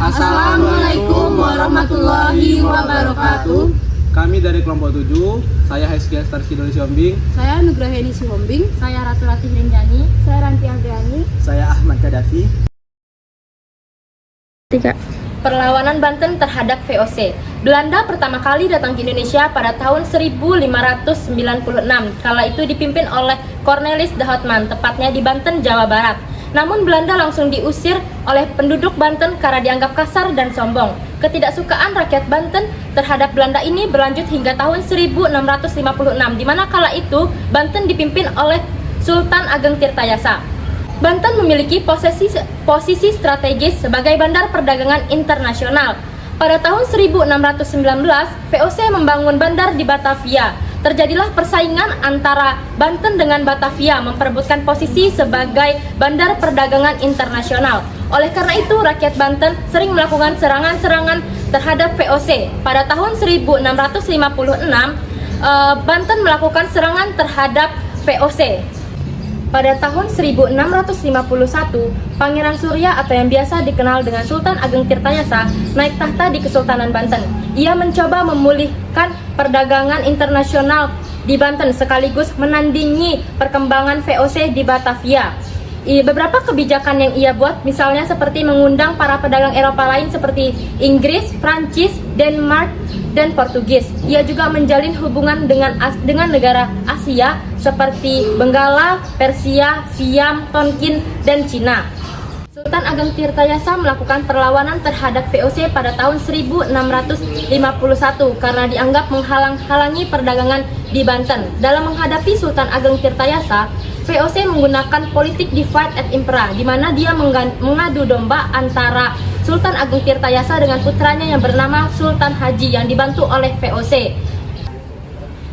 Assalamualaikum warahmatullahi wabarakatuh. Kami dari kelompok 7, saya Heskia Starskidul Siombing, Saya Nugraheni Sihombing. Saya Ratu Ratih Renjani. Saya Ranti Andriani. Saya Ahmad Kadafi. 3. Perlawanan Banten terhadap VOC. Belanda pertama kali datang ke Indonesia pada tahun 1596. Kala itu dipimpin oleh Cornelis de Houtman, tepatnya di Banten, Jawa Barat. Namun Belanda langsung diusir oleh penduduk Banten karena dianggap kasar dan sombong. Ketidaksukaan rakyat Banten terhadap Belanda ini berlanjut hingga tahun 1656, di mana kala itu Banten dipimpin oleh Sultan Ageng Tirtayasa. Banten memiliki posisi strategis sebagai bandar perdagangan internasional. Pada tahun 1619, VOC membangun bandar di Batavia. Terjadilah persaingan antara Banten dengan Batavia memperebutkan posisi sebagai bandar perdagangan internasional. Oleh karena itu, rakyat Banten sering melakukan serangan-serangan terhadap VOC. Pada tahun 1656, Banten melakukan serangan terhadap VOC. Pada tahun 1651, Pangeran Surya atau yang biasa dikenal dengan Sultan Ageng Tirtayasa naik tahta di Kesultanan Banten. Ia mencoba memulihkan perdagangan internasional di Banten sekaligus menandingi perkembangan VOC di Batavia. Beberapa kebijakan yang ia buat misalnya seperti mengundang para pedagang Eropa lain seperti Inggris, Prancis, Denmark, dan Portugis. Ia juga menjalin hubungan dengan negara Asia seperti Benggala, Persia, Siam, Tonkin, dan Cina. Sultan Ageng Tirtayasa melakukan perlawanan terhadap VOC pada tahun 1651 karena dianggap menghalang-halangi perdagangan di Banten. Dalam menghadapi Sultan Ageng Tirtayasa, VOC menggunakan politik divide et impera, di mana dia mengadu domba antara Sultan Ageng Tirtayasa dengan putranya yang bernama Sultan Haji yang dibantu oleh VOC.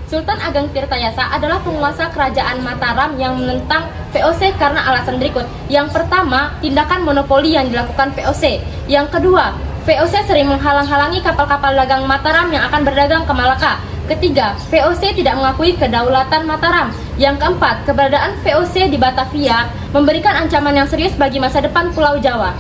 Sultan Ageng Tirtayasa adalah penguasa kerajaan Mataram yang menentang VOC karena alasan berikut. Yang pertama, tindakan monopoli yang dilakukan VOC. Yang kedua, VOC sering menghalang-halangi kapal-kapal dagang Mataram yang akan berdagang ke Malaka. Ketiga, VOC tidak mengakui kedaulatan Mataram. Yang keempat, keberadaan VOC di Batavia memberikan ancaman yang serius bagi masa depan Pulau Jawa.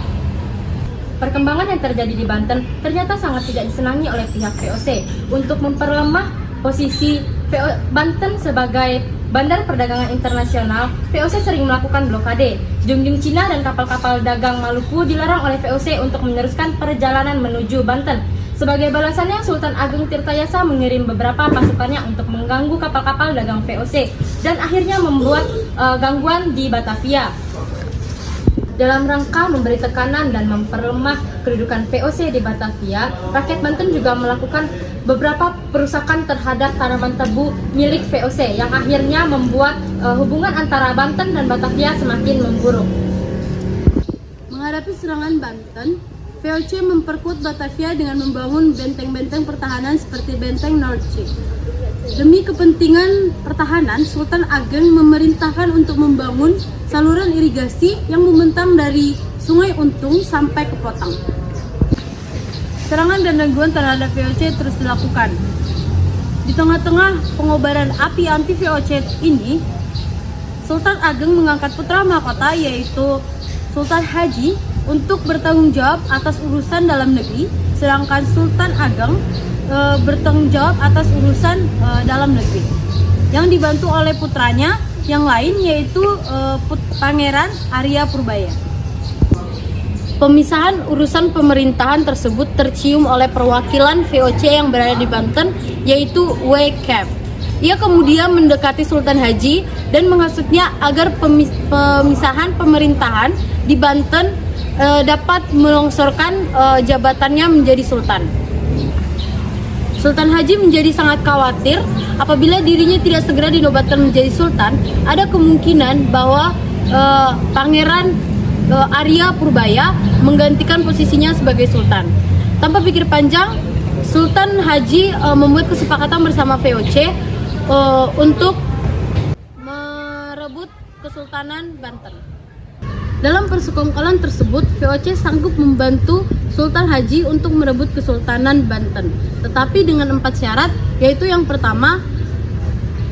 Perkembangan yang terjadi di Banten ternyata sangat tidak disenangi oleh pihak VOC. Untuk memperlemah posisi Banten sebagai bandar perdagangan internasional, VOC sering melakukan blokade. Junjung Cina dan kapal-kapal dagang Maluku dilarang oleh VOC untuk meneruskan perjalanan menuju Banten. Sebagai balasannya, Sultan Ageng Tirtayasa mengirim beberapa pasukannya untuk mengganggu kapal-kapal dagang VOC dan akhirnya membuat gangguan di Batavia. Dalam rangka memberi tekanan dan memperlemah kedudukan VOC di Batavia, rakyat Banten juga melakukan beberapa perusakan terhadap tanaman tebu milik VOC yang akhirnya membuat hubungan antara Banten dan Batavia semakin memburuk. Menghadapi serangan Banten, VOC memperkuat Batavia dengan membangun benteng-benteng pertahanan seperti benteng Noordse. Demi kepentingan pertahanan, Sultan Ageng memerintahkan untuk membangun saluran irigasi yang membentang dari Sungai Untung sampai ke Potang. Serangan dan gangguan terhadap VOC terus dilakukan. Di tengah-tengah pengobaran api anti VOC ini, Sultan Ageng mengangkat putra mahkota yaitu Sultan Haji untuk bertanggung jawab atas urusan dalam negeri, sedangkan Sultan Ageng bertanggung jawab atas urusan dalam negeri yang dibantu oleh putranya yang lain yaitu Pangeran Arya Purbaya. Pemisahan urusan pemerintahan tersebut tercium oleh perwakilan VOC yang berada di Banten yaitu W. Kemp. Ia kemudian mendekati Sultan Haji dan menghasutnya agar pemisahan pemerintahan di Banten dapat melongsorkan jabatannya menjadi sultan. Sultan Haji menjadi sangat khawatir apabila dirinya tidak segera dinobatkan menjadi sultan, ada kemungkinan bahwa Pangeran Arya Purbaya menggantikan posisinya sebagai sultan. Tanpa pikir panjang, Sultan Haji membuat kesepakatan bersama VOC untuk merebut Kesultanan Banten. Dalam persekongkolan tersebut, VOC sanggup membantu Sultan Haji untuk merebut Kesultanan Banten, tetapi dengan 4 syarat, yaitu yang pertama,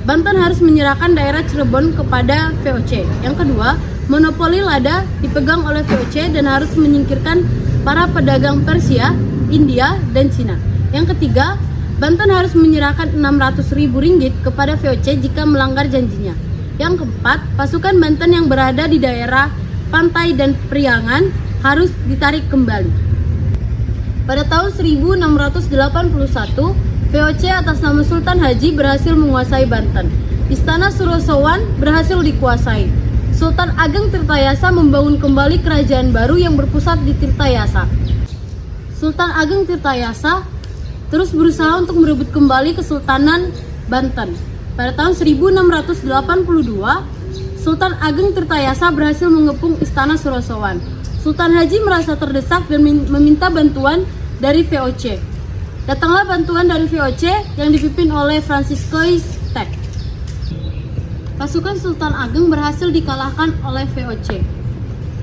Banten harus menyerahkan daerah Cirebon kepada VOC. Yang kedua, monopoli lada dipegang oleh VOC dan harus menyingkirkan para pedagang Persia, India, dan Cina. Yang ketiga, Banten harus menyerahkan 600.000 ringgit kepada VOC jika melanggar janjinya. Yang keempat, pasukan Banten yang berada di daerah pantai dan Priangan harus ditarik kembali. Pada tahun 1681, VOC atas nama Sultan Haji berhasil menguasai Banten. Istana Surosowan berhasil dikuasai. Sultan Ageng Tirtayasa membangun kembali kerajaan baru yang berpusat di Tirtayasa. Sultan Ageng Tirtayasa terus berusaha untuk merebut kembali Kesultanan Banten. Pada tahun 1682, Sultan Ageng Tirtayasa berhasil mengepung Istana Surosowan. Sultan Haji merasa terdesak dan meminta bantuan dari VOC. Datanglah bantuan dari VOC yang dipimpin oleh Franciscois Tek. Pasukan Sultan Ageng berhasil dikalahkan oleh VOC.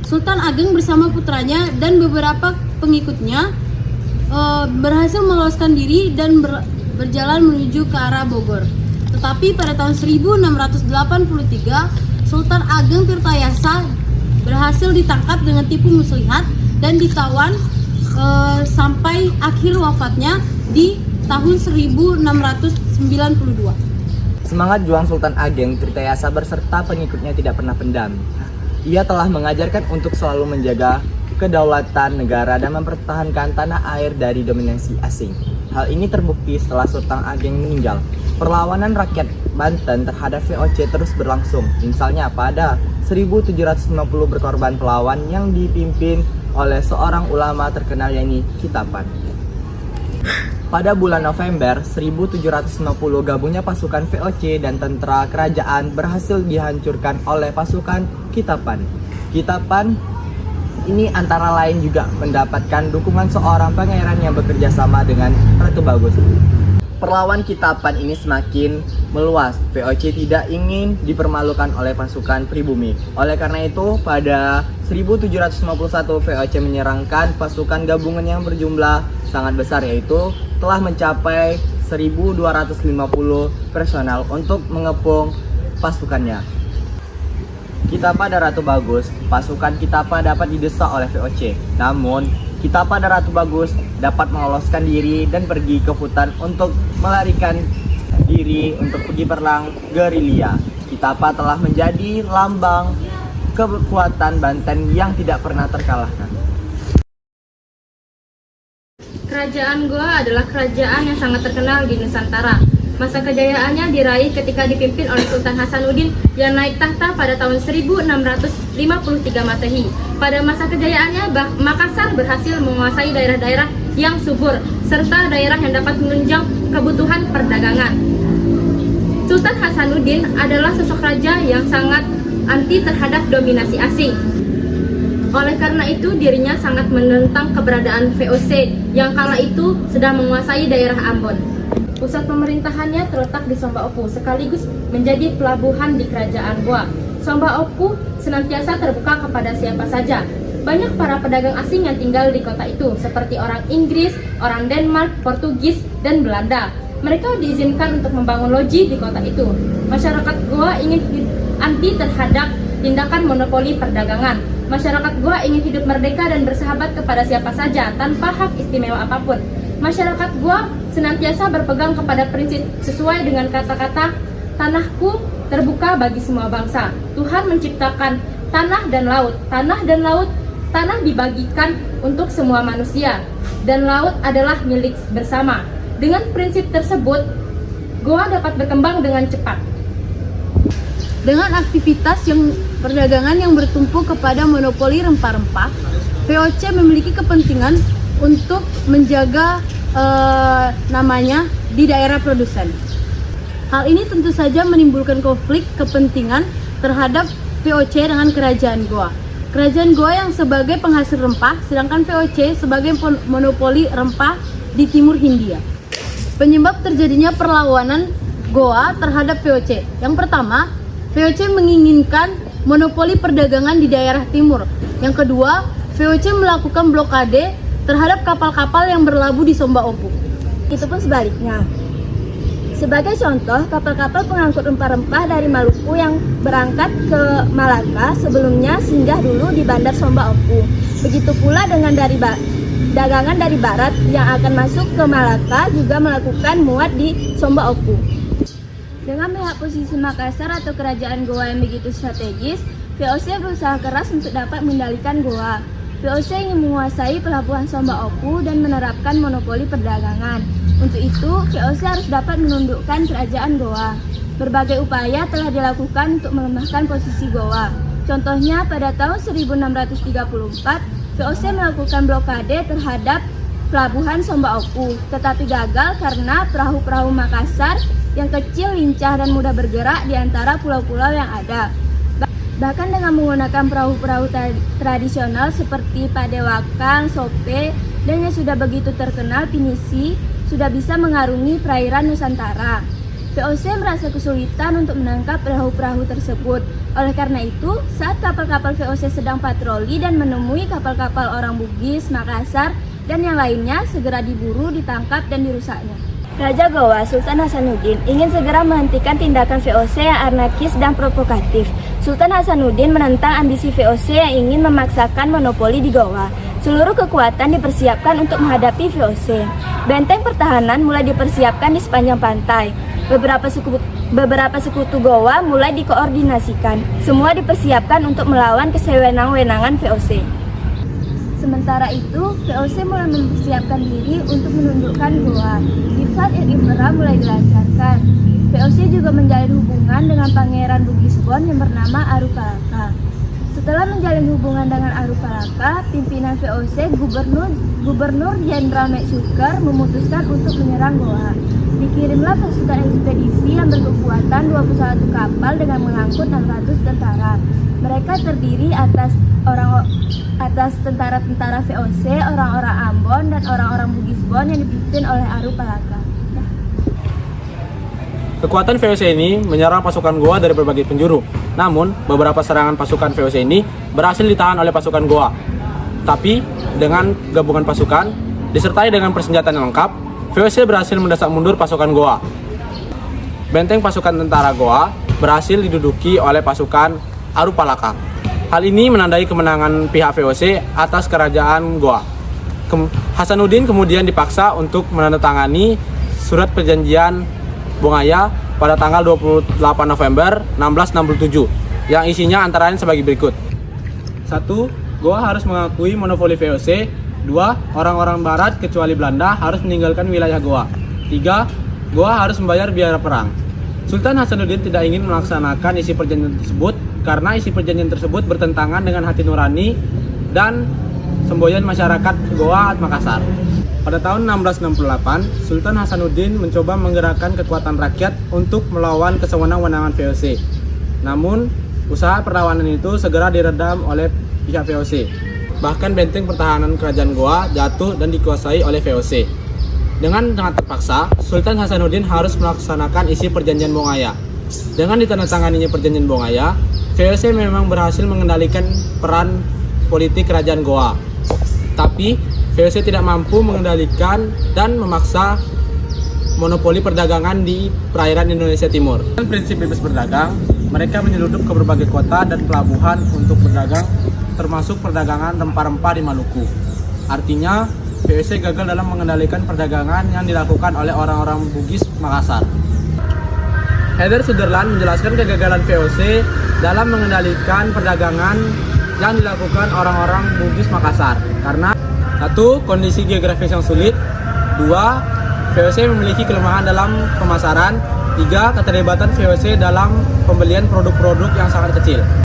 Sultan Ageng bersama putranya dan beberapa pengikutnya berhasil meloloskan diri dan berjalan menuju ke arah Bogor. Tetapi pada tahun 1683, Sultan Ageng Tirtayasa berhasil ditangkap dengan tipu muslihat dan ditawan sampai akhir wafatnya di tahun 1692. Semangat juang Sultan Ageng Tirtayasa berserta pengikutnya tidak pernah pendam. Ia telah mengajarkan untuk selalu menjaga kedaulatan negara dan mempertahankan tanah air dari dominasi asing. Hal ini terbukti setelah Sultan Ageng meninggal. Perlawanan rakyat Banten terhadap VOC terus berlangsung. Misalnya pada 1750 berkorban pelawan yang dipimpin oleh seorang ulama terkenal yakni Kitapan. Pada bulan November 1750, gabungnya pasukan VOC dan tentara kerajaan berhasil dihancurkan oleh pasukan Kitapan. Kitapan ini antara lain juga mendapatkan dukungan seorang pangeran yang bekerja sama dengan Ratu Bagus. Perlawan Kitapan ini semakin meluas. VOC tidak ingin dipermalukan oleh pasukan pribumi. Oleh karena itu, pada 1751 VOC menyerangkan pasukan gabungan yang berjumlah sangat besar, yaitu telah mencapai 1250 personel untuk mengepung pasukannya. Kitapa dan Ratu Bagus, pasukan Kitapa dapat didesak oleh VOC. Namun, Kitapa dan Ratu Bagus dapat meloloskan diri dan pergi ke hutan untuk melarikan diri untuk pergi perang gerilya. Kitapa telah menjadi lambang kekuatan Banten yang tidak pernah terkalahkan. Kerajaan Goa adalah kerajaan yang sangat terkenal di Nusantara. Masa kejayaannya diraih ketika dipimpin oleh Sultan Hasanuddin yang naik tahta pada tahun 1653 Masehi. Pada masa kejayaannya, Makassar berhasil menguasai daerah-daerah yang subur serta daerah yang dapat menunjang kebutuhan perdagangan. Sultan Hasanuddin adalah sosok raja yang sangat anti terhadap dominasi asing. Oleh karena itu, dirinya sangat menentang keberadaan VOC yang kala itu sedang menguasai daerah Ambon. Pusat pemerintahannya terletak di Somba Opu, sekaligus menjadi pelabuhan di kerajaan Goa. Somba Opu senantiasa terbuka kepada siapa saja. Banyak para pedagang asing yang tinggal di kota itu, seperti orang Inggris, orang Denmark, Portugis, dan Belanda. Mereka diizinkan untuk membangun loji di kota itu. Masyarakat Goa ingin anti terhadap tindakan monopoli perdagangan. Masyarakat Goa ingin hidup merdeka dan bersahabat kepada siapa saja tanpa hak istimewa apapun. Masyarakat Goa senantiasa berpegang kepada prinsip sesuai dengan kata-kata tanahku terbuka bagi semua bangsa. Tuhan menciptakan tanah dan laut. Tanah dan laut, tanah dibagikan untuk semua manusia dan laut adalah milik bersama. Dengan prinsip tersebut, Goa dapat berkembang dengan cepat. Dengan aktivitas perdagangan yang bertumpu kepada monopoli rempah-rempah, VOC memiliki kepentingan untuk menjaga namanya di daerah produsen. Hal ini tentu saja menimbulkan konflik kepentingan terhadap VOC dengan kerajaan Goa. Kerajaan Goa yang sebagai penghasil rempah, sedangkan VOC sebagai monopoli rempah di timur Hindia. Penyebab terjadinya perlawanan Goa terhadap VOC. Yang pertama, VOC menginginkan monopoli perdagangan di daerah timur. Yang kedua, VOC melakukan blokade terhadap kapal-kapal yang berlabuh di Somba Opu. Itu pun sebaliknya. Sebagai contoh, kapal-kapal pengangkut rempah-rempah dari Maluku yang berangkat ke Malaka sebelumnya singgah dulu di Bandar Somba Opu. Begitu pula dengan dagangan dari barat yang akan masuk ke Malaka juga melakukan muat di Somba Opu. Dengan melihat posisi Makassar atau kerajaan Goa yang begitu strategis, VOC berusaha keras untuk dapat mengendalikan Goa. VOC ingin menguasai pelabuhan Somba Opu dan menerapkan monopoli perdagangan. Untuk itu, VOC harus dapat menundukkan kerajaan Goa. Berbagai upaya telah dilakukan untuk melemahkan posisi Goa. Contohnya, pada tahun 1634, VOC melakukan blokade terhadap pelabuhan Somba Opu, tetapi gagal karena perahu-perahu Makassar yang kecil, lincah, dan mudah bergerak di antara pulau-pulau yang ada. Bahkan dengan menggunakan perahu-perahu tradisional seperti Padewakang, Sope, dan yang sudah begitu terkenal Pinisi, sudah bisa mengarungi perairan Nusantara. VOC merasa kesulitan untuk menangkap perahu-perahu tersebut. Oleh karena itu, saat kapal-kapal VOC sedang patroli dan menemui kapal-kapal orang Bugis, Makassar, dan yang lainnya, segera diburu, ditangkap, dan dirusaknya. Raja Goa, Sultan Hasanuddin, ingin segera menghentikan tindakan VOC yang anarkis dan provokatif. Sultan Hasanuddin menentang ambisi VOC yang ingin memaksakan monopoli di Goa. Seluruh kekuatan dipersiapkan untuk menghadapi VOC. Benteng pertahanan mulai dipersiapkan di sepanjang pantai. Beberapa sekutu Goa mulai dikoordinasikan. Semua dipersiapkan untuk melawan kesewenang-wenangan VOC. Sementara itu, VOC mulai mempersiapkan diri untuk menundukkan Goa. Diklat Impera mulai dilancarkan. VOC juga menjalin hubungan dengan Pangeran Bugisbon yang bernama Arupalaka. Setelah menjalin hubungan dengan Arupalaka, pimpinan VOC Gubernur Jenderal Metsuker memutuskan untuk menyerang Goa. Dikirimlah pasukan ekspedisi yang berkekuatan 21 kapal dengan mengangkut 600 tentara. Mereka terdiri atas tentara-tentara VOC, orang-orang Ambon, dan orang-orang Bugisbon yang dipimpin oleh Arupalaka. Kekuatan VOC ini menyerang pasukan Goa dari berbagai penjuru. Namun, beberapa serangan pasukan VOC ini berhasil ditahan oleh pasukan Goa. Tapi, dengan gabungan pasukan, disertai dengan persenjataan yang lengkap, VOC berhasil mendesak mundur pasukan Goa. Benteng pasukan tentara Goa berhasil diduduki oleh pasukan Arupalaka. Hal ini menandai kemenangan pihak VOC atas kerajaan Goa. Hasanuddin kemudian dipaksa untuk menandatangani surat perjanjian Bongaya pada tanggal 28 November 1667 yang isinya antara lain sebagai berikut. 1. Goa harus mengakui monopoli VOC. 2. Orang-orang barat kecuali Belanda harus meninggalkan wilayah Goa. 3. Goa harus membayar biaya perang. Sultan Hasanuddin tidak ingin melaksanakan isi perjanjian tersebut karena isi perjanjian tersebut bertentangan dengan hati nurani dan semboyan masyarakat Goa Makassar. Pada tahun 1668, Sultan Hasanuddin mencoba menggerakkan kekuatan rakyat untuk melawan kesewenang-wenangan VOC. Namun, usaha perlawanan itu segera diredam oleh pihak VOC. Bahkan benteng pertahanan kerajaan Goa jatuh dan dikuasai oleh VOC. Dengan sangat terpaksa, Sultan Hasanuddin harus melaksanakan isi perjanjian Bongaya. Dengan ditandatanganinya perjanjian Bongaya, VOC memang berhasil mengendalikan peran politik kerajaan Goa. Tapi, VOC tidak mampu mengendalikan dan memaksa monopoli perdagangan di perairan Indonesia Timur. Dengan prinsip bebas berdagang, mereka menyeludup ke berbagai kota dan pelabuhan untuk berdagang, termasuk perdagangan rempah-rempah di Maluku. Artinya, VOC gagal dalam mengendalikan perdagangan yang dilakukan oleh orang-orang Bugis Makassar. Heather Sutherland menjelaskan kegagalan VOC dalam mengendalikan perdagangan yang dilakukan orang-orang Bugis Makassar karena 1. Kondisi geografis yang sulit. 2. VOC memiliki kelemahan dalam pemasaran. 3. Keterlibatan VOC dalam pembelian produk-produk yang sangat kecil.